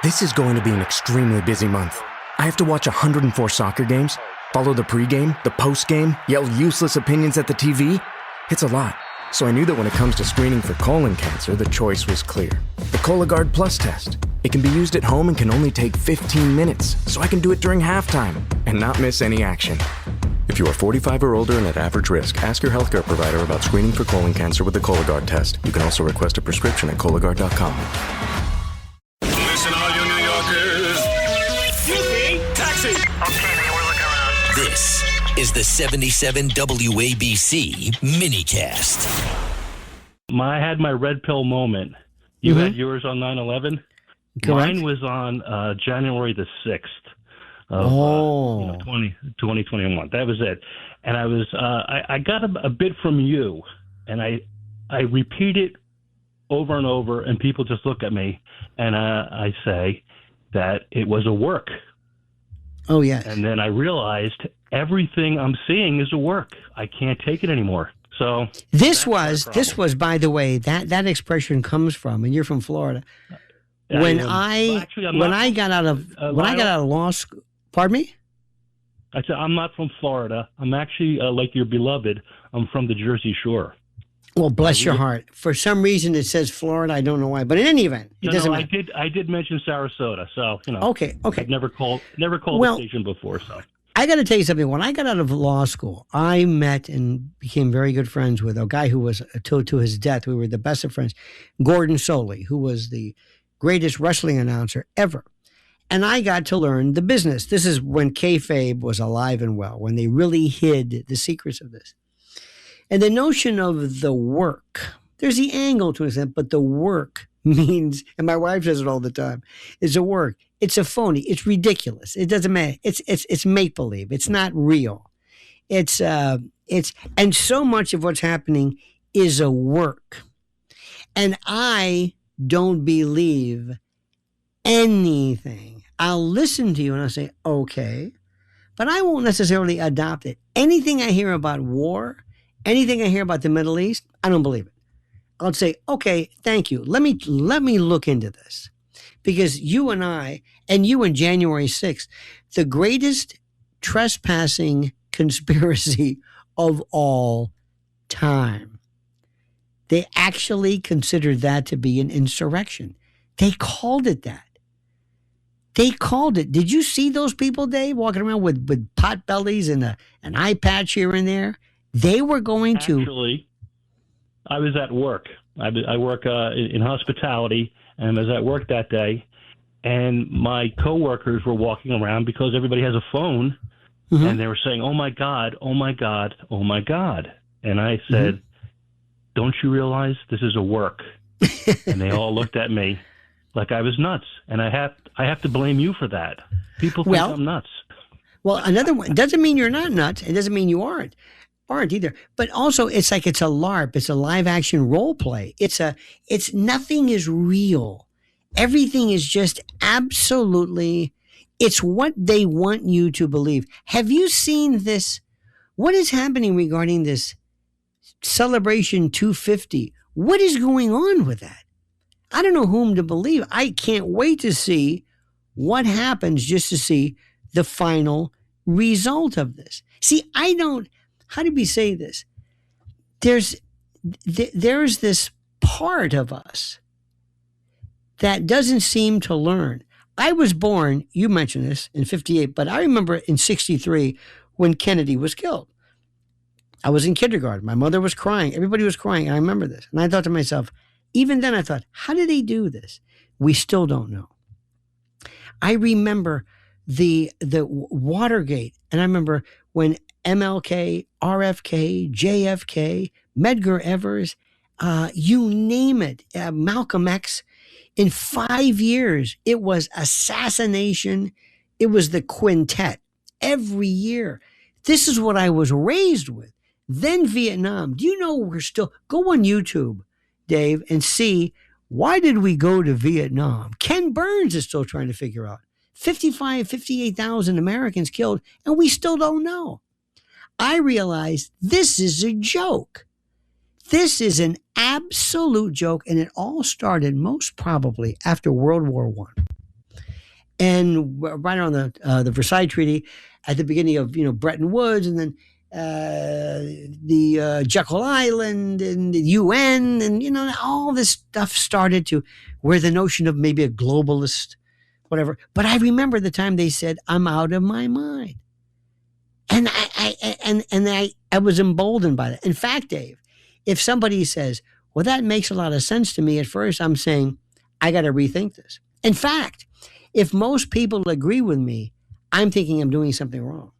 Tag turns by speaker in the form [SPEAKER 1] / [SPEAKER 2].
[SPEAKER 1] This is going to be an extremely busy month. I have to watch 104 soccer games, follow the pregame, the postgame, yell useless opinions at the TV. It's a lot. So I knew that when it comes to screening for colon cancer, the choice was clear. The Cologuard Plus test. It can be used at home and can only take 15 minutes, so I can do it during halftime and not miss any action. If you are 45 or older and at average risk, ask your healthcare provider about screening for colon cancer with the Cologuard test. You can also request a prescription at Cologuard.com.
[SPEAKER 2] Listen, all you New Yorkers. Excuse me, taxi.
[SPEAKER 3] Okay, man, we're looking around.
[SPEAKER 4] This is the 77 WABC minicast.
[SPEAKER 5] I had my red pill moment. You had yours on 9/11?
[SPEAKER 6] Correct.
[SPEAKER 5] Mine was on January the 6th of 2021. That was it. And I was I got a bit from you, and I repeat it over and over, and people just look at me, and I say that it was a work.
[SPEAKER 6] Oh, yes.
[SPEAKER 5] And then I realized everything I'm seeing is a work. I can't take it anymore. So
[SPEAKER 6] This was, by the way, that expression comes from, and you're from Florida. When I got out of law school, pardon me?
[SPEAKER 5] I said I'm not from Florida. I'm actually like your beloved. I'm from the Jersey Shore.
[SPEAKER 6] Well, bless your heart. For some reason, it says Florida. I don't know why, but in any event, it doesn't matter.
[SPEAKER 5] I did mention Sarasota, so
[SPEAKER 6] Okay.
[SPEAKER 5] I've never called the station before, so.
[SPEAKER 6] I got to tell you something. When I got out of law school, I met and became very good friends with a guy who was, to his death, we were the best of friends, Gordon Soley, who was the greatest wrestling announcer ever. And I got to learn the business. This is when kayfabe was alive and well, when they really hid the secrets of this. And the notion of the work, there's the angle to it, but the work means, and my wife says it all the time, is a work. It's a phony. It's ridiculous. It doesn't matter. It's make believe. It's not real. And so much of what's happening is a work. And I don't believe anything. I'll listen to you and I'll say, okay, but I won't necessarily adopt it. Anything I hear about war, anything I hear about the Middle East, I don't believe it. I'll say, okay, thank you. Let me look into this. Because you and I, and you on January 6th, the greatest trespassing conspiracy of all time. They actually considered that to be an insurrection. They called it that. They called it. Did you see those people, Dave, walking around with pot bellies and an eye patch here and there? They were going to.
[SPEAKER 5] Actually, I was at work. I work in hospitality, and I was at work that day, and my coworkers were walking around because everybody has a phone, and they were saying, "Oh my God, oh my God, oh my God," and I said, "Don't you realize this is a work?" And they all looked at me like I was nuts, and I have to blame you for that. People think I'm nuts.
[SPEAKER 6] Well, another one, it doesn't mean you're not nuts. It doesn't mean you aren't either. But also, it's like it's a LARP. It's a live action role play. It's nothing is real. Everything is just absolutely, it's what they want you to believe. Have you seen this? What is happening regarding this Celebration 250? What is going on with that? I don't know whom to believe. I can't wait to see what happens, just to see the final result of this. See, how do we say this? There's this part of us that doesn't seem to learn. I was born, you mentioned this, in 58, but I remember in 63 when Kennedy was killed. I was in kindergarten. My mother was crying. Everybody was crying. And I remember this. And I thought to myself, even then I thought, how did they do this? We still don't know. I remember the Watergate. And I remember when MLK, RFK, JFK, Medgar Evers, you name it, Malcolm X, in 5 years, it was assassination. It was the quintet every year. This is what I was raised with. Then Vietnam. Do you know we're still, go on YouTube, Dave, and see, why did we go to Vietnam? Ken Burns is still trying to figure out. 58,000 Americans killed, and we still don't know. I realized this is a joke. This is an absolute joke, and it all started most probably after World War I. right around the Versailles Treaty, at the beginning of Bretton Woods, and then the Jekyll Island and the UN, and all this stuff started to where the notion of maybe a globalist, whatever. But I remember the time they said, "I'm out of my mind," and I was emboldened by that. In fact, Dave, if somebody says, "Well, that makes a lot of sense to me," at first I'm saying, I got to rethink this. In fact, if most people agree with me, I'm thinking I'm doing something wrong.